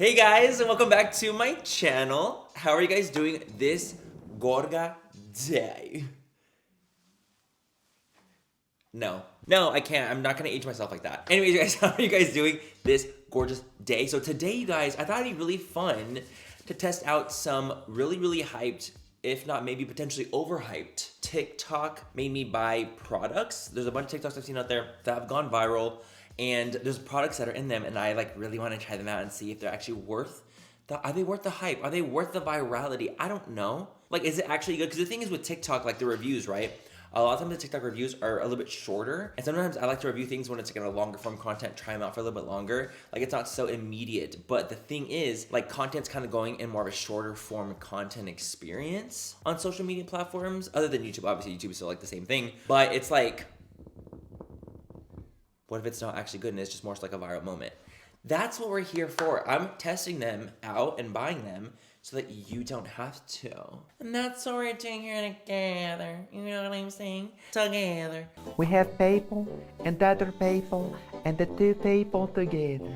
Hey guys, and welcome back to my channel. How are you guys doing this gorga day? No, I can't. I'm not gonna age myself like that. Anyways, you guys, how are you guys doing this gorgeous day? So today, you guys, I thought it'd be really fun to test out some really hyped, if not maybe potentially overhyped, TikTok made me buy products. There's a bunch of TikToks I've seen out there that have gone viral, and there's products that are in them, and I like really want to try them out and see if they're actually worth are they worth the hype? Are they worth the virality? I don't know. Like, is it actually good? Because the thing is with TikTok, like the reviews, right? A lot of times the TikTok reviews are a little bit shorter, and sometimes I like to review things when it's like in a longer form content, try them out for a little bit longer. Like, it's not so immediate, but the thing is, like, content's kind of going in more of a shorter form content experience on social media platforms, other than YouTube. Obviously, YouTube is still like the same thing, but it's like, what if it's not actually good and it's just more like a viral moment? That's what we're here for. I'm testing them out and buying them so that you don't have to. And that's what we're doing here together. You know what I'm saying? Together. We have people and other people and the two people together.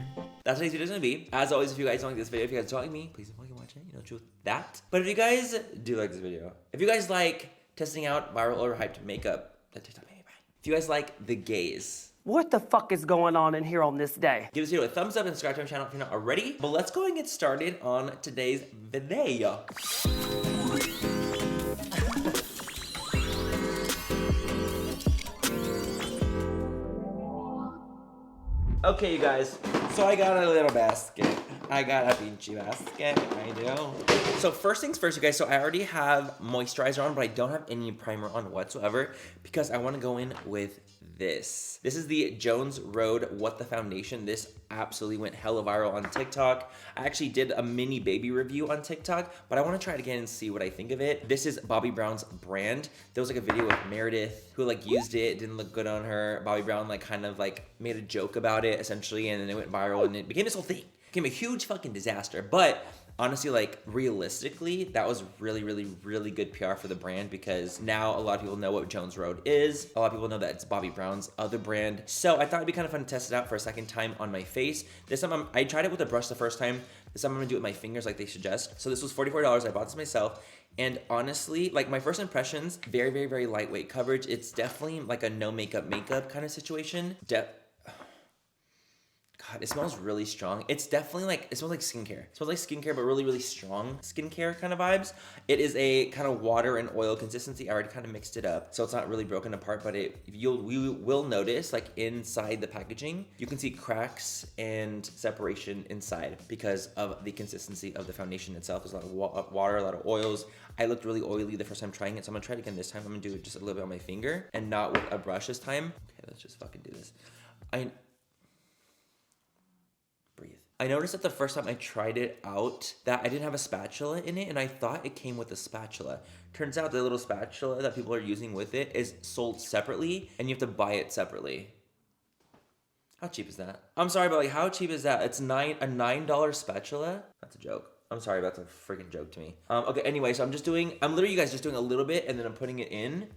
That's what today's video is going to be. As always, if you guys don't like this video, if you guys don't like me, please don't fucking watch it. You know, truth that. But if you guys do like this video, if you guys like testing out viral or hyped makeup, that TikTok made me buy. If you guys like the gays, What the fuck is going on in here on this day? give this video a thumbs up and subscribe to my channel if you're not already. But let's go and get started on today's video. Okay, you guys, so I got a little basket. I got a beachy basket, I do. So first things first, you guys, so I already have moisturizer on, but I don't have any primer on whatsoever because I want to go in with this. This is the Jones Road What the Foundation. This absolutely went hella viral on TikTok. I actually did a mini baby review on TikTok, but I want to try it again and see what I think of it. This is Bobbi Brown's brand. There was like a video with Meredith who like used it. It didn't look good on her. Bobbi Brown like kind of like made a joke about it essentially, and then it went viral and it became this whole thing. It became a huge fucking disaster. But honestly, like realistically, that was really good PR for the brand because now a lot of people know what Jones Road is. A lot of people know that it's Bobbi Brown's other brand. So I thought it'd be kind of fun to test it out for a second time on my face. This time I tried it with a brush the first time. This time I'm gonna do it with my fingers like they suggest. So this was $44. I bought this myself. And honestly, like my first impressions, very lightweight coverage. It's definitely like a no makeup kind of situation. God, it smells really strong. It's definitely like, it smells like skincare. It smells like skincare, but really strong skincare kind of vibes. It is a kind of water and oil consistency. I already kind of mixed it up, so it's not really broken apart, but you will notice like inside the packaging, you can see cracks and separation inside because of the consistency of the foundation itself. There's a lot of water, a lot of oils. I looked really oily the first time trying it, so I'm gonna try it again this time. I'm gonna do it just a little bit on my finger and not with a brush this time. Okay, let's just fucking do this. I noticed that the first time I tried it out that I didn't have a spatula in it, and I thought it came with a spatula. Turns out the little spatula that people are using with it is sold separately, and you have to buy it separately. How cheap is that? I'm sorry, but like, how cheap is that? It's a $9 spatula? That's a joke. I'm sorry, that's a freaking joke to me. Okay, anyway, so I'm literally, you guys, just doing a little bit, and then I'm putting it in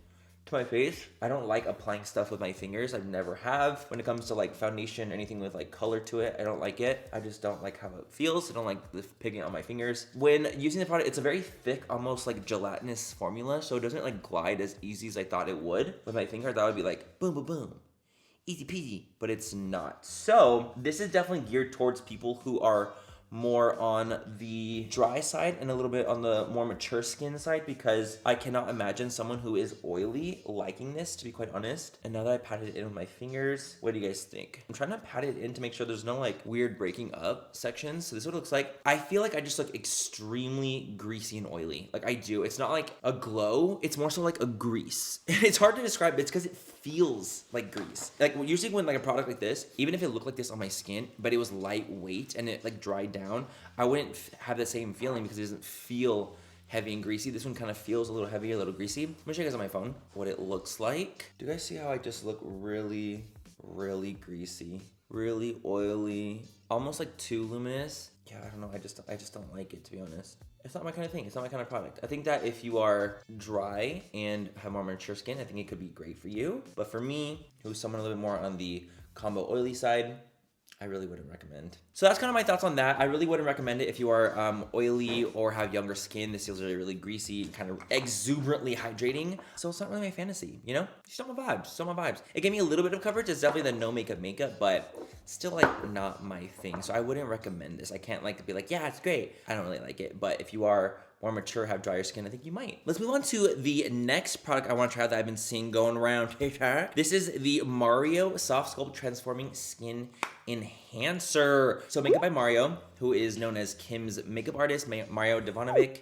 to my face. I don't like applying stuff with my fingers. I never have. When it comes to like foundation, anything with like color to it, I don't like it. I just don't like how it feels. I don't like the pigment on my fingers. When using the product, it's a very thick, almost like gelatinous formula, so it doesn't like glide as easy as I thought it would. With my finger, I thought it would be like boom, boom, boom. Easy peasy, but it's not. So this is definitely geared towards people who are more on the dry side and a little bit on the more mature skin side, because I cannot imagine someone who is oily liking this, to be quite honest. And now that I patted it in with my fingers, what do you guys think? I'm trying to pat it in to make sure there's no like weird breaking up sections. So this is what it looks like. I feel like I just look extremely greasy and oily. Like I do. It's not like a glow. It's more so like a grease. It's hard to describe, but it's because it feels like grease. Like usually when like a product like this, even if it looked like this on my skin, but it was lightweight and it like dried down, I wouldn't have the same feeling because it doesn't feel heavy and greasy. This one kind of feels a little heavy, a little greasy. I'm gonna show you guys on my phone what it looks like. Do you guys see how I just look really greasy, really oily, almost like too luminous? Yeah, I don't know. I just don't like it, to be honest. It's not my kind of thing. It's not my kind of product. I think that if you are dry and have more mature skin, I think it could be great for you. But for me, who's someone a little bit more on the combo oily side, I really wouldn't recommend. So that's kind of my thoughts on that. I really wouldn't recommend it if you are oily or have younger skin. This feels really, really greasy, kind of exuberantly hydrating. So it's not really my fantasy, you know? Just not my vibes, still my vibes. It gave me a little bit of coverage. It's definitely the no makeup, but still like not my thing. So I wouldn't recommend this. I can't like be like, yeah, it's great. I don't really like it. But if you are more mature, have drier skin, I think you might. Let's move on to the next product I want to try that I've been seeing going around TikTok. This is the Mario Soft Sculpt Transforming Skin Enhancer. So makeup by Mario, who is known as Kim's makeup artist, Mario Devanovic.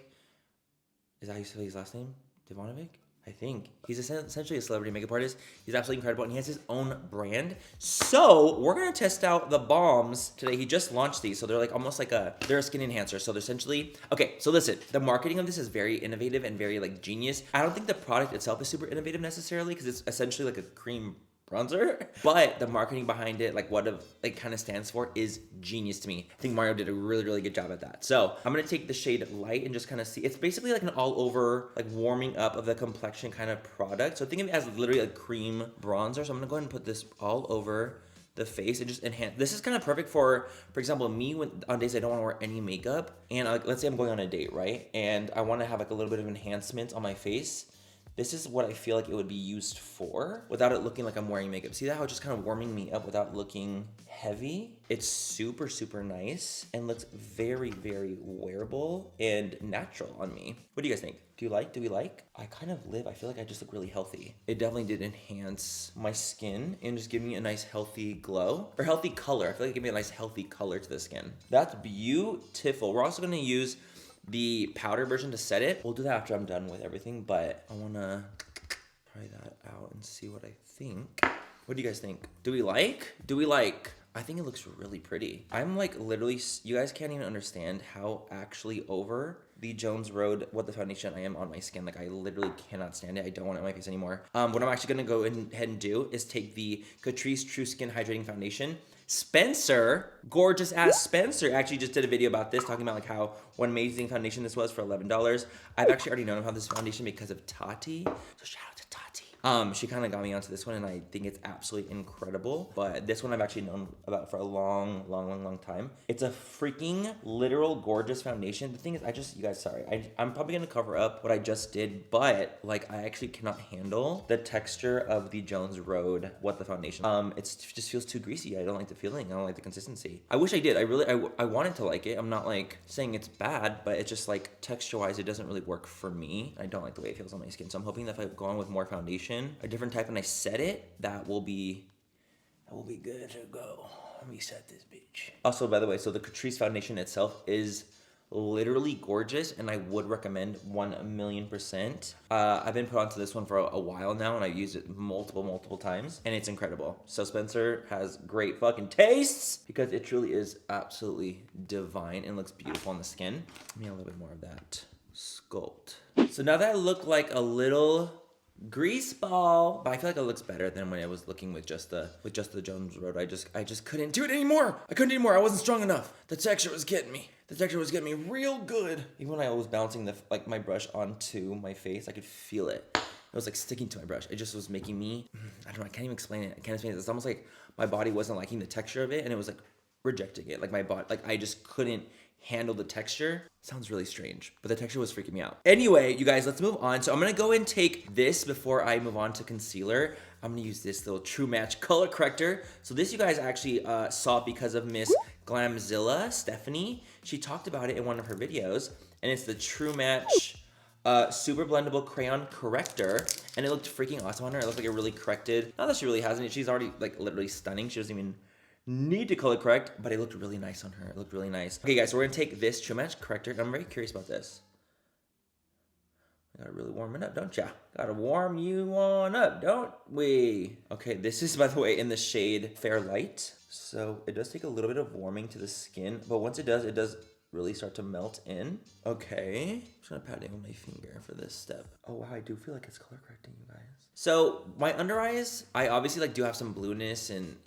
Is that how you say his last name? Devanovic? I think. He's essentially a celebrity makeup artist. He's absolutely incredible, and he has his own brand. So we're gonna test out the bombs today. He just launched these, so they're like almost like they're a skin enhancer. So they're essentially, okay, so listen, the marketing of this is very innovative and very like genius. I don't think the product itself is super innovative necessarily, because it's essentially like a cream bronzer, but the marketing behind it, like what it kind of stands for, is genius to me. I think Mario did a really, really good job at that. So I'm gonna take the shade Light and just kind of see. It's basically like an all over, like warming up of the complexion kind of product. So think of it as literally a cream bronzer. So I'm gonna go ahead and put this all over the face and just enhance. This is kind of perfect for example, me on days I don't want to wear any makeup, and like, let's say I'm going on a date, right? And I want to have like a little bit of enhancement on my face. This is what I feel like it would be used for without it looking like I'm wearing makeup. See that how it's just kind of warming me up without looking heavy? It's super, super nice and looks very, very wearable and natural on me. What do you guys think? Do we like? I kind of I feel like I just look really healthy. It definitely did enhance my skin and just give me a nice healthy glow or healthy color. I feel like it gave me a nice healthy color to the skin. That's beautiful. We're also gonna use the powder version to set it. We'll do that after I'm done with everything, but I wanna try that out and see what I think. What do you guys think? Do we like? I think it looks really pretty. I'm like literally, you guys can't even understand how actually over the Jones Road What the Foundation I am on my skin. Like I literally cannot stand it. I don't want it on my face anymore. What I'm actually gonna go ahead and do is take the Catrice True Skin Hydrating Foundation. Spencer, gorgeous ass Spencer, actually just did a video about this, talking about like how what amazing foundation this was for $11. I've actually already known about this foundation because of Tati. So shout out to Tati. She kind of got me onto this one, and I think it's absolutely incredible. But this one I've actually known about for a long time. It's a freaking literal gorgeous foundation. The thing is, you guys, sorry, I'm probably gonna cover up what I just did, but like I actually cannot handle the texture of the Jones Road What the Foundation. It just feels too greasy. I don't like the feeling. I don't like the consistency. I wish I did. I wanted to like it. I'm not like saying it's bad, but it's just like texture-wise, it doesn't really work for me. I don't like the way it feels on my skin. So I'm hoping that if I go on with more foundation, a different type, and I set it, that will be good to go. Let me set this bitch. Also, by the way, so the Catrice foundation itself is literally gorgeous, and I would recommend 1,000,000%. I've been put onto this one for a while now, and I've used it multiple times, and it's incredible. So Spencer has great fucking tastes, because it truly is absolutely divine and looks beautiful on the skin. Give me a little bit more of that sculpt. So now that I look like a little grease ball, but I feel like it looks better than when I was looking with just the Jones Road. I just couldn't do it anymore. I wasn't strong enough. The texture was getting me. Real good. Even when I was bouncing my brush onto my face, I could feel it. It was like sticking to my brush. It just was making me, I don't know, I can't even explain it. It's almost like my body wasn't liking the texture of it, and it was like rejecting it. Like my body, like I just couldn't handle the texture. Sounds really strange, but the texture was freaking me out. Anyway, you guys, let's move on. So I'm gonna go and take this before I move on to concealer. I'm gonna use this little True Match color corrector. So this you guys actually saw because of Miss Glamzilla, Stephanie. She talked about it in one of her videos, and it's the True Match super blendable crayon corrector, and it looked freaking awesome on her. It looked like it really corrected. Not that she really hasn't. She's already like literally stunning. She doesn't even need to color correct, but it looked really nice on her. It looked really nice. Okay, guys, so we're gonna take this True Match corrector, and I'm very curious about this. I gotta really warm it up, don't ya? Gotta warm you on up, don't we? Okay, this is, by the way, in the shade Fair Light. So it does take a little bit of warming to the skin, but once it does really start to melt in. Okay, I'm just gonna pat it with my finger for this step. Oh wow, I do feel like it's color correcting, you guys. So my under eyes, I obviously like do have some blueness and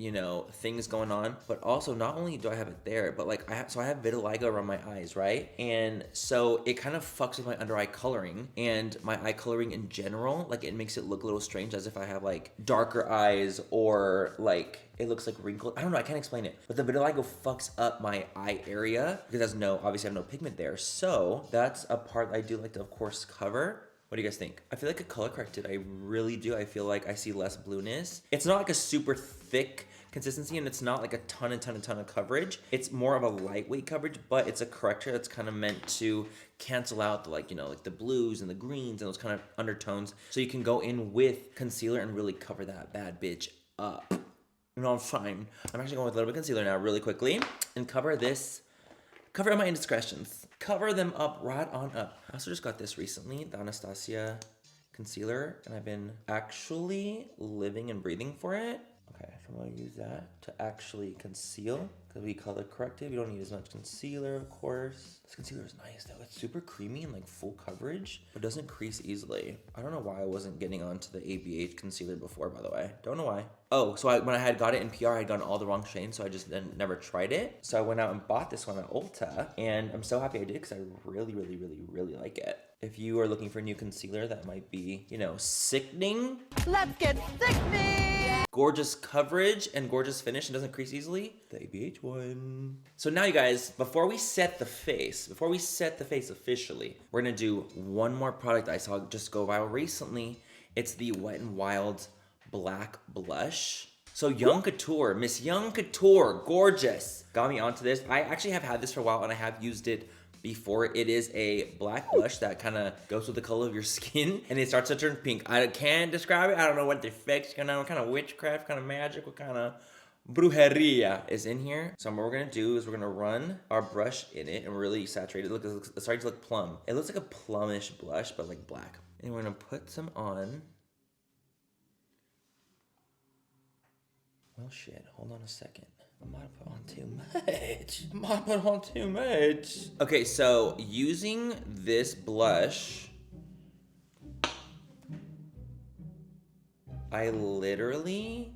things going on, but also not only do I have it there, but like I have vitiligo around my eyes, right? And so it kind of fucks with my under eye coloring and my eye coloring in general. Like it makes it look a little strange, as if I have like darker eyes or like it looks like wrinkled. I don't know, I can't explain it. But the vitiligo fucks up my eye area because obviously I have no pigment there. So that's a part I do like to, of course, cover. What do you guys think? I feel like a color corrected, I really do. I feel like I see less blueness. It's not like a super thick consistency, and it's not like a ton of coverage. It's more of a lightweight coverage, but it's a corrector that's kind of meant to cancel out the, like, you know, like the blues and the greens and those kind of undertones. So you can go in with concealer and really cover that bad bitch up. You know what I'm saying? I'm actually going with a little bit of concealer now really quickly and cover up my indiscretions. Cover them up right on up. I also just got this recently, the Anastasia concealer, and I've been actually living and breathing for it. Okay, so I'm gonna use that to actually conceal, because we color corrected. We don't need as much concealer, of course. This concealer is nice though. It's super creamy and like full coverage, but doesn't crease easily. I don't know why I wasn't getting onto the ABH concealer before, by the way. Don't know why. Oh, so when I had got it in PR, I had gotten all the wrong shades, so I just then never tried it. So I went out and bought this one at Ulta, and I'm so happy I did because I really like it. If you are looking for a new concealer that might be, you know, sickening. Let's get sickening! Gorgeous coverage and gorgeous finish and doesn't crease easily, the ABH one. So now you guys, before we set the face officially, we're gonna do one more product I saw just go viral recently. It's the Wet n Wild Black Blush. So Miss Young Couture, gorgeous, got me onto this. I actually have had this for a while and I have used it before. It is a black blush that kind of goes with the color of your skin and it starts to turn pink. I can't describe it. I don't know what the effects, what kind of witchcraft, kind of magic, what kind of brujeria is in here. So what we're gonna do is we're gonna run our brush in it and really saturate it. Look, it's starting to look plum. It looks like a plumish blush, but like black. And we're gonna put some on. Well, shit, hold on a second. I might have put on too much. Okay, so using this blush, I literally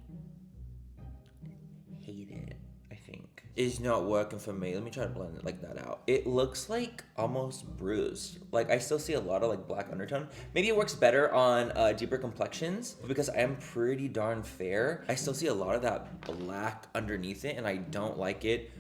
hate it, I think. It's not working for me. Let me try to blend it like that out. It looks like almost bruised. Like I still see a lot of like black undertone. Maybe it works better on deeper complexions, but because I am pretty darn fair, I still see a lot of that black underneath it and I don't like it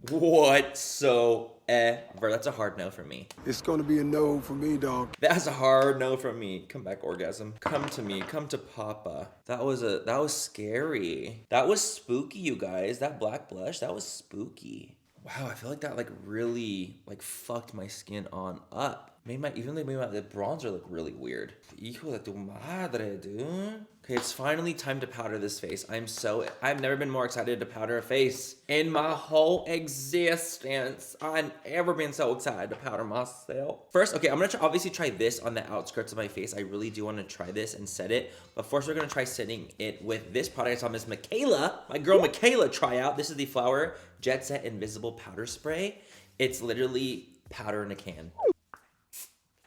whatsoever. That's a hard no for me. It's gonna be a no for me, dog. That's a hard no from me. Come back, orgasm. Come to me. Come to Papa. That was scary. That was spooky, you guys. That black blush, that was spooky. Wow, I feel like that like really like fucked my skin on up. Made my the bronzer look really weird. Hijo de tu madre, dude. Okay, it's finally time to powder this face. I've never been more excited to powder a face in my whole existence. I've never been so excited to powder myself. First, okay, I'm gonna obviously try this on the outskirts of my face. I really do want to try this and set it. But first, we're gonna try setting it with this product I saw Miss Michaela, my girl Michaela, try out. This is the Flower Jet Set Invisible Powder Spray. It's literally powder in a can.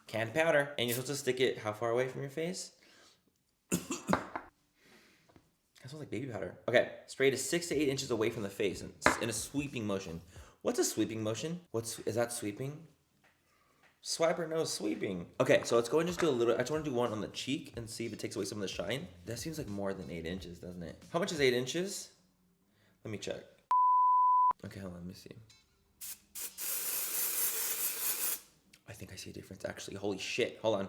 Canned powder. And you're supposed to stick it how far away from your face? That smells like baby powder. Okay, spray it 6 to 8 inches away from the face in a sweeping motion. What's a sweeping motion? Is that sweeping? Swiper knows sweeping. Okay, so let's go and just do a little. I just want to do one on the cheek and see if it takes away some of the shine. That seems like more than 8 inches, doesn't it? How much is 8 inches? Let me check. Okay, hold on, let me see. I think I see a difference, actually. Holy shit. Hold on.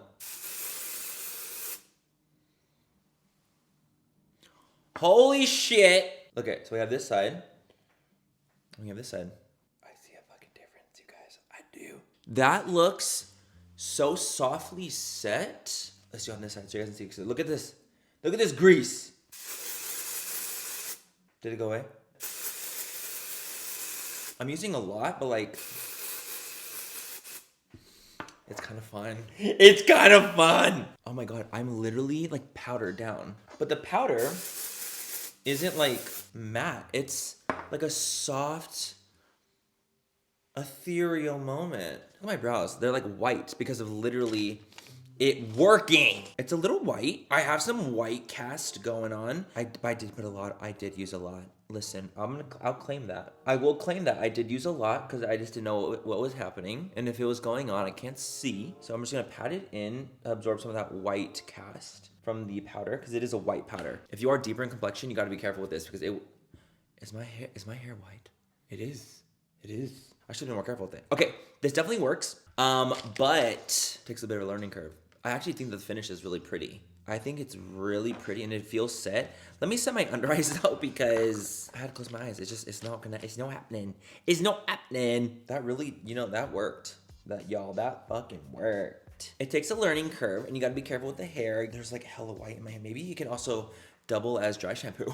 Holy shit. Okay, so we have this side. And we have this side. I see a fucking difference, you guys. I do. That looks so softly set. Let's do it on this side so you guys can see. Look at this. Look at this grease. Did it go away? I'm using a lot, but like... it's kind of fun. It's kind of fun. Oh my God, I'm literally like powdered down. But the powder isn't like matte. It's like a soft, ethereal moment. Look at my brows. They're like white because of literally it working. It's a little white. I have some white cast going on. I did put a lot. I did use a lot. Listen, I'll claim that. I will claim that I did use a lot because I just didn't know what was happening. And if it was going on, I can't see. So I'm just gonna pat it in, absorb some of that white cast from the powder because it is a white powder. If you are deeper in complexion, you gotta be careful with this because Is my hair white? It is. It is. I should have been more careful with it. Okay, this definitely works. But takes a bit of a learning curve. I actually think the finish is really pretty. I think it's really pretty and it feels set. Let me set my under eyes out because I had to close my eyes. It's not happening. It's not happening. That really, that worked. That fucking worked. It takes a learning curve and you gotta be careful with the hair. There's like hella white in my hair. Maybe you can also double as dry shampoo.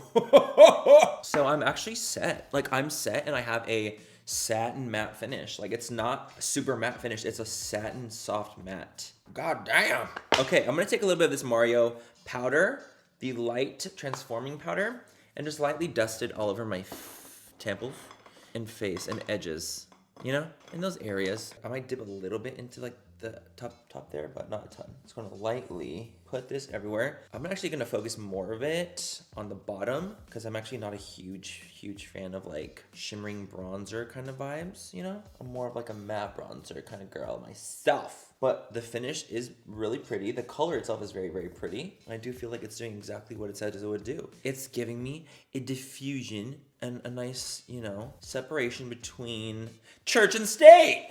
So I'm actually set. Like I'm set and I have a satin matte finish. Like it's not super matte finish. It's a satin soft matte. God damn. Okay, I'm gonna take a little bit of this Mario powder, the light transforming powder, and just lightly dust it all over my temples and face and edges. In those areas. I might dip a little bit into like the top there, but not a ton. Just gonna lightly put this everywhere. I'm actually gonna focus more of it on the bottom because I'm actually not a huge fan of like shimmering bronzer kind of vibes, I'm more of like a matte bronzer kind of girl myself. But the finish is really pretty. The color itself is very, very pretty. I do feel like it's doing exactly what it said it would do. It's giving me a diffusion and a nice, separation between church and state.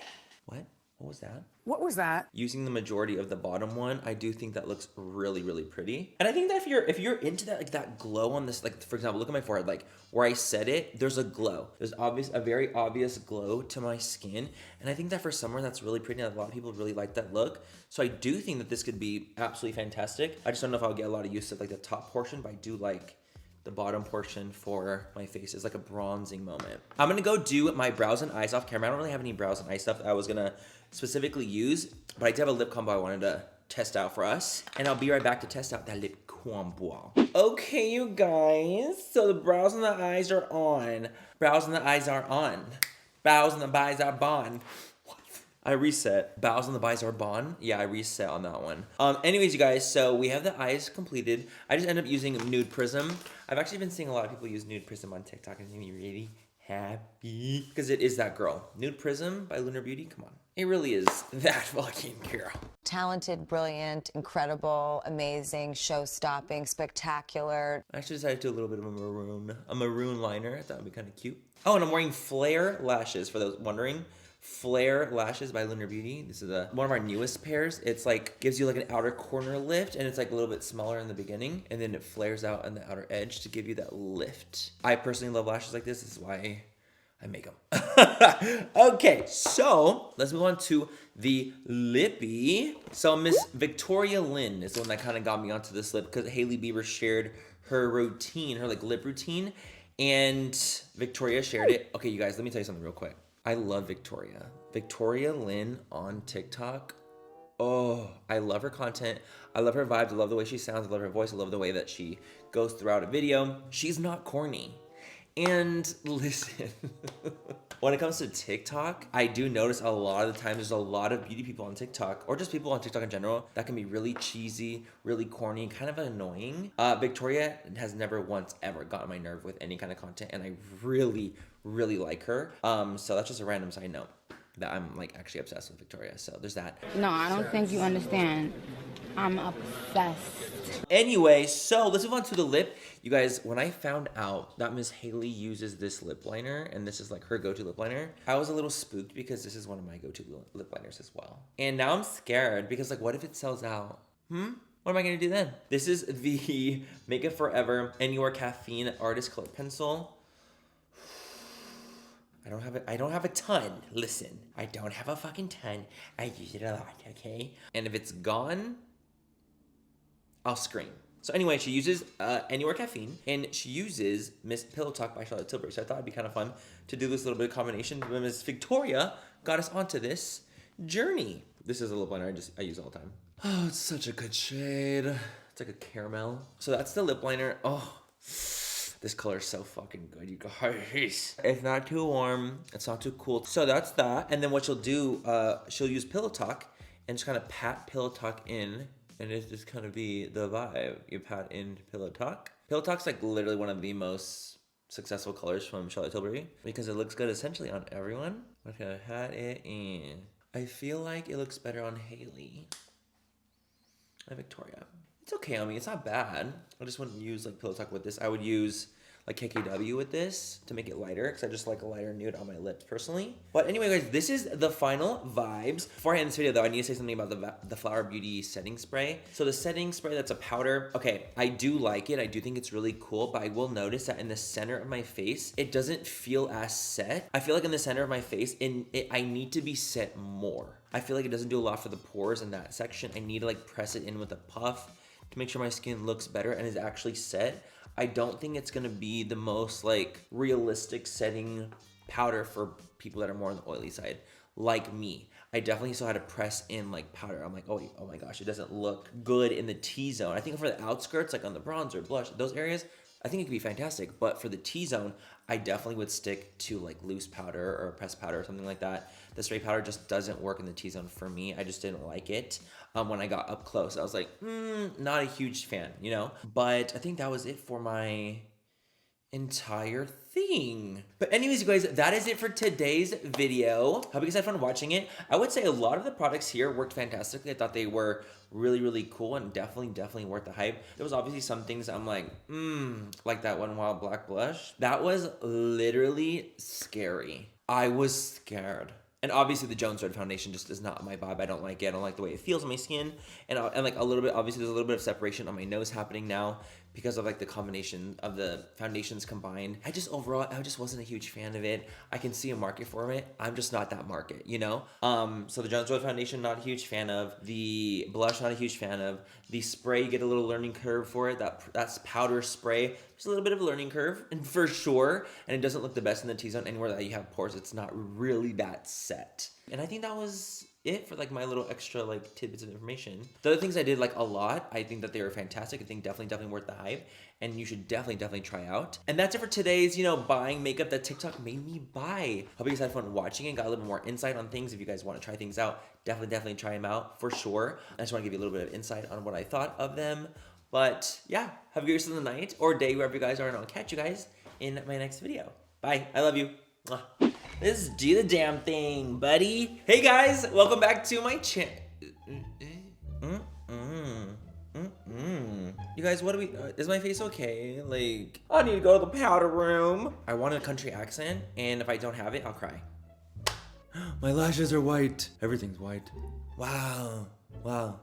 What was that? What was that? Using the majority of the bottom one, I do think that looks really, really pretty. And I think that if you're into that, like that glow on this, like for example, look at my forehead, like where I set it, there's a glow. There's a very obvious glow to my skin. And I think that for summer, that's really pretty. And a lot of people really like that look. So I do think that this could be absolutely fantastic. I just don't know if I'll get a lot of use of like the top portion, but I do like the bottom portion for my face is like a bronzing moment. I'm gonna go do my brows and eyes off camera. I don't really have any brows and eye stuff that I was gonna specifically use, but I do have a lip combo I wanted to test out for us. And I'll be right back to test out that lip combo. Okay, you guys, so the brows and the eyes are on. Brows and the eyes are on. Brows and the eyes are bon. I reset. Bows and the eyes are bon. Yeah, I reset on that one. Anyways, you guys, so we have the eyes completed. I just ended up using Nude Prism. I've actually been seeing a lot of people use Nude Prism on TikTok and it made me really happy because it is that girl. Nude Prism by Lunar Beauty. Come on. It really is that fucking girl. Talented, brilliant, incredible, amazing, show-stopping, spectacular. I actually decided to do a little bit of a maroon liner. I thought it'd be kind of cute. Oh, and I'm wearing flare lashes for those wondering. Flare lashes by Lunar Beauty. This is one of our newest pairs. It's like gives you like an outer corner lift and it's like a little bit smaller in the beginning and then it flares out on the outer edge to give you that lift. I personally love lashes like this. This is why I make them. Okay, so let's move on to the lippy. So Miss Victoria Lynn is the one that kind of got me onto this lip because Hailey Bieber shared her routine, her like lip routine, and Victoria shared it. Okay, you guys, let me tell you something real quick. I love Victoria. Victoria Lynn on TikTok. Oh, I love her content. I love her vibes. I love the way she sounds. I love her voice. I love the way that she goes throughout a video. She's not corny. And listen, when it comes to TikTok, I do notice a lot of the time there's a lot of beauty people on TikTok or just people on TikTok in general that can be really cheesy, really corny, kind of annoying. Victoria has never once ever gotten my nerve with any kind of content and I really like her. So that's just a random side note that I'm like actually obsessed with Victoria. So there's that. No, I don't think you understand. I'm obsessed. Anyway, so let's move on to the lip. You guys, when I found out that Miss Hailey uses this lip liner and this is like her go-to lip liner, I was a little spooked because this is one of my go-to lip liners as well. And now I'm scared because like, what if it sells out? What am I gonna do then? This is the Make It Forever Anywhere Caffeine Artist Color Pencil. I don't have a ton. Listen, I don't have a fucking ton. I use it a lot, okay? And if it's gone, I'll scream. So anyway, she uses Anywhere Caffeine, and she uses Miss Pillow Talk by Charlotte Tilbury. So I thought it'd be kind of fun to do this little bit of combination. But Miss Victoria got us onto this journey. This is a lip liner I use all the time. Oh, it's such a good shade. It's like a caramel. So that's the lip liner. Oh, this color is so fucking good, you guys. It's not too warm. It's not too cool. So that's that. And then what she'll do, she'll use Pillow Talk and just kind of pat Pillow Talk in. And it's just kind of be the vibe. You pat into Pillow Talk. Pillow Talk's like literally one of the most successful colors from Charlotte Tilbury because it looks good essentially on everyone. I'm gonna pat it in. I feel like it looks better on Hailey and Victoria. It's okay on me. It's not bad. I just wouldn't use like Pillow Talk with this. I would use like KKW with this to make it lighter, because I just like a lighter nude on my lips personally. But anyway, guys, this is the final vibes. Before I end this video, though, I need to say something about the Flower Beauty setting spray. So the setting spray, that's a powder. Okay, I do like it. I do think it's really cool, but I will notice that in the center of my face, it doesn't feel as set. I feel like in the center of my face, I need to be set more. I feel like it doesn't do a lot for the pores in that section. I need to like press it in with a puff to make sure my skin looks better and is actually set. I don't think it's gonna be the most like realistic setting powder for people that are more on the oily side, like me. I definitely still had to press in like powder. I'm like, oh my gosh, it doesn't look good in the T-zone. I think for the outskirts, like on the bronzer, blush, those areas, I think it could be fantastic. But for the T-zone, I definitely would stick to like loose powder or pressed powder or something like that. The spray powder just doesn't work in the T-zone for me. I just didn't like it. When I got up close, I was like, not a huge fan, you know? But I think that was it for my entire thing. But anyways, you guys, that is it for today's video. Hope you guys had fun watching it. I would say a lot of the products here worked fantastically. I thought they were really cool and definitely worth the hype. There was obviously some things I'm like that one Wild Black blush. That was literally scary. I was scared. And obviously the Jones Red foundation just is not my vibe. I don't like it. I don't like the way it feels on my skin. And like a little bit, obviously there's a little bit of separation on my nose happening now because of like the combination of the foundations combined. I just wasn't a huge fan of it. I can see a market for it. I'm just not that market, you know? So the Jones Red foundation, not a huge fan of. The blush, not a huge fan of. The spray, you get a little learning curve for it. That's powder spray. There's a little bit of a learning curve, and for sure. And it doesn't look the best in the T-zone. Anywhere that you have pores, it's not really that set. And I think that was it for like my little extra like tidbits of information. The other things I did like a lot, I think that they were fantastic. I think definitely worth the hype, and you should definitely try out. And that's it for today's, buying makeup that TikTok made me buy. Hope you guys had fun watching and got a little bit more insight on things. If you guys want to try things out, definitely try them out for sure. I just want to give you a little bit of insight on what I thought of them. But yeah, have a good rest of the night or day wherever you guys are, and I'll catch you guys in my next video. Bye. I love you. Mwah. Let's do the damn thing, buddy. Hey guys, welcome back to my channel. You guys, what do we, is my face okay? Like, I need to go to the powder room. I want a country accent, and if I don't have it, I'll cry. My lashes are white. Everything's white. Wow. Wow.